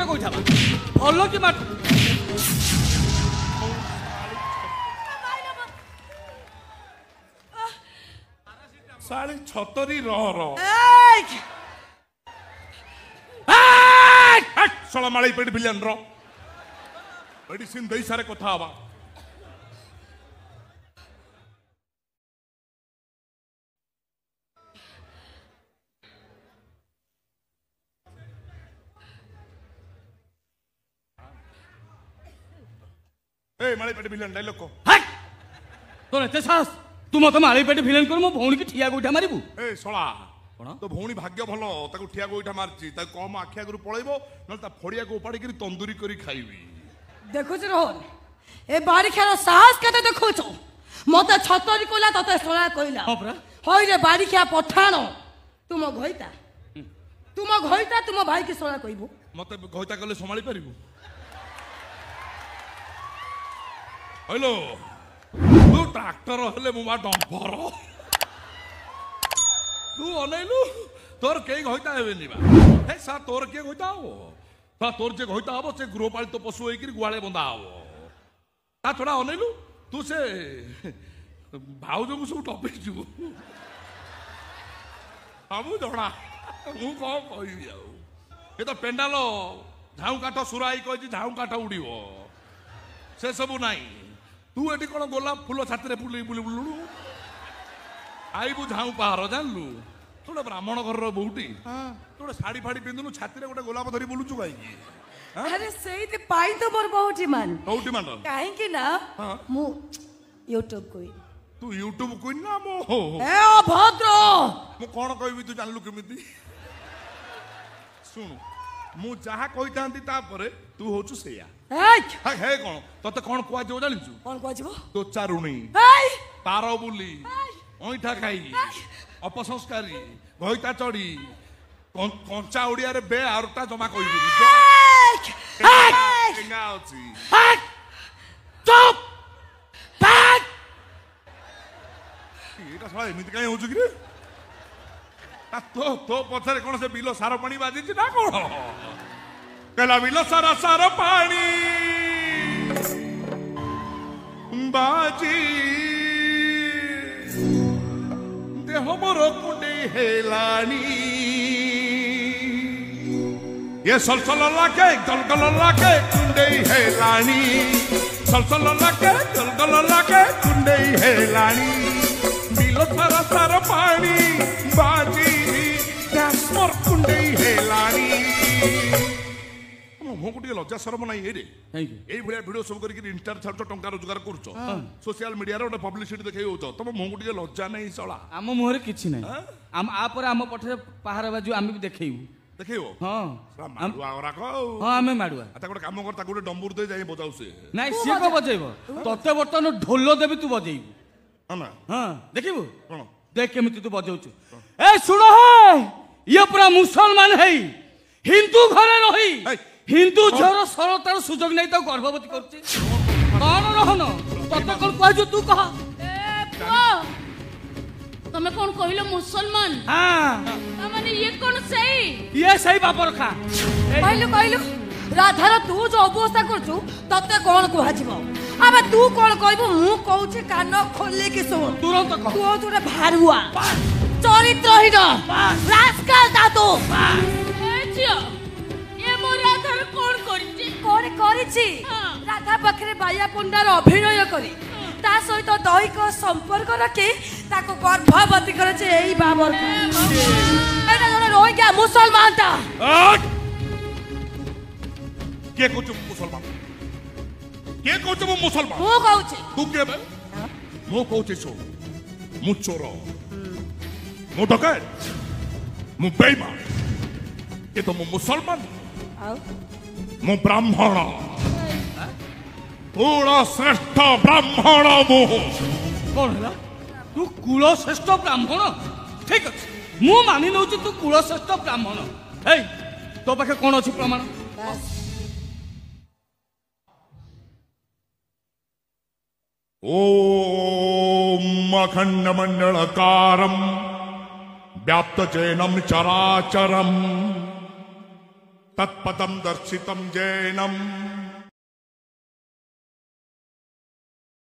गोइठा भल कि मार साली छतरी रह सला माड़ी पेट बिलियन रो मेडिसिन दे सारे कथा हवा ए माड़ी पेट बिलियन डायलॉग को तोर एते साहस तू मत माड़ी पेट भिलेन कर मो भौणी की ठिया गोइठा मारिबू ए सला तो भौणी भाग्य भलो ताको ठिया गोइठा मारची ता कम आखिया गुरु पळेबो न ता फड़िया को उपाड़ी करी तंदूरी करी खाइबी देखुच रोहन ए बारी खेर साहस केते देखुच मते छतरी कोला तते सोला कोइला हां परा होय रे बारी खेया पठाणो तुम घइता तुम भाई के सोला कइबो मते घइता कले संभाली परिबो हेलो तू ट्रैक्टर हेले मुआ डंपर तू अनैलु तोर के घइता हेबेनी बा हे सा तोर के घइता हो ता तोर जे घइता हबो से गृहपालित पशु होई कि गुआले बंधा हबो ता थोड़ा अनैलु तू से भाउजो को सब टॉपिक छु हमु जणा मु को कहिबी आ ए तो पेंडालो झाऊ काठ सुराई कहछि झाऊ काठ उड़ीबो से सब नाही तू एटी कौन गोलाप फूल छाती में बुली बुली बुलू आईबू झाऊ पहाड़ जानलु तोड़े ब्राह्मण घर बोटी तोड़े शाढ़ी फाड़ी पिंधुनु छाती में गोटे गोलाप धरी बुलुचु कहीं अरे सेइति पाई तो मोर बहुटी मान काहे कि ना मु यूट्यूब कोई तू यूट्यूब कोई ना मो ए अभद्र मु कोन कहबी तू जानलु केमिति सुन मु जहा कहि तांती तापरे तू होचु सेया हे कौन तते कौन कुआ जो जानिछु कौन कुआ जीवो तो चारुणी तार बुली ओइठा खाई अपसंस्कारी घइता चढ़ी कंचा ओडिया रे बे आरटा जमा कहिबी केंगा अछि चुप बैक एटा साला एमिति काई होचु कि रे तो पछरे कोन से बिलो सारो पानी बाजी छी ना कोन कला बिलो सारा सारो पानी बाजी देह मोर कुंडे हेलानी ये सलसल लागे गलगल लागे कुंडे हेलानी सलसल लागे गलगल लागे कुंडे हेलानी बिलो सारा सारो पानी बाजी मोर कुंडे हेलानी मो को लज्जा शरम ना ये ये भाया भिड सब कर इंस्टार छाड़ टंका रोजगार कर सोशल मीडिया गोटे पब्लिसिटी देखा हो तुम मो को लज्जा नहीं चला आम मुहर किसी ना आम आपर आम पठे पहाड़ बाजू आम भी देखू देखो हाँ हाँ आम माड़ुआ गोटे कम कर गोटे डंबूर दे जाए बजाऊ से नाई सी को बजेब तते बर्तमान ढोल देवी तू बजेबू हाँ देखू देख केमी तू बजाऊ ए शुण ये पूरा मुसलमान है हिंदू घरे रही हिंदू झर सरतार सुजोग नहीं तो गर्भवती करछि कौन रहन तते कोन कहजु तू कह ए पुआ तमे कोन कहिलो मुसलमान हां माने ये कोन सही ये सही बापर खा कहलु राधार तू जो अवस्था करछु तते कोन कहजिबो अबे तू कोन कहबो मु कहूछि कान खोले के सुन तुरंत कह तू जोरे भारुआ चरित्रहीन रास्कल दातो ए जियो ये मो राधार कोन करछि कोन करिछि राधा पखरे बाया पंडार अभिनय करी ता सहित दैहिक संपर्क रखी ताको गर्भवती करे एई बाबर एटा जने रोई गया मुसलमान ता के कहू मुसलमान के कहू मुसलमान मु कहूछि तू के बे मु कहूछि सो मु चोर मु डकैत मु बेईमान ये तो मु मुसलमान मु ब्राह्मण कुल श्रेष्ठ ब्राह्मण मु कौन है तू कुल श्रेष्ठ ब्राह्मण ठीक अच्छे मु मानि नौ तू कुल श्रेष्ठ ब्राह्मण ए तो पाखे कौन अच्छी प्रमाण ओम अखंड मंडलकारम व्याप्त चैनम चराचरम तत्पदम दर्शितम जैनम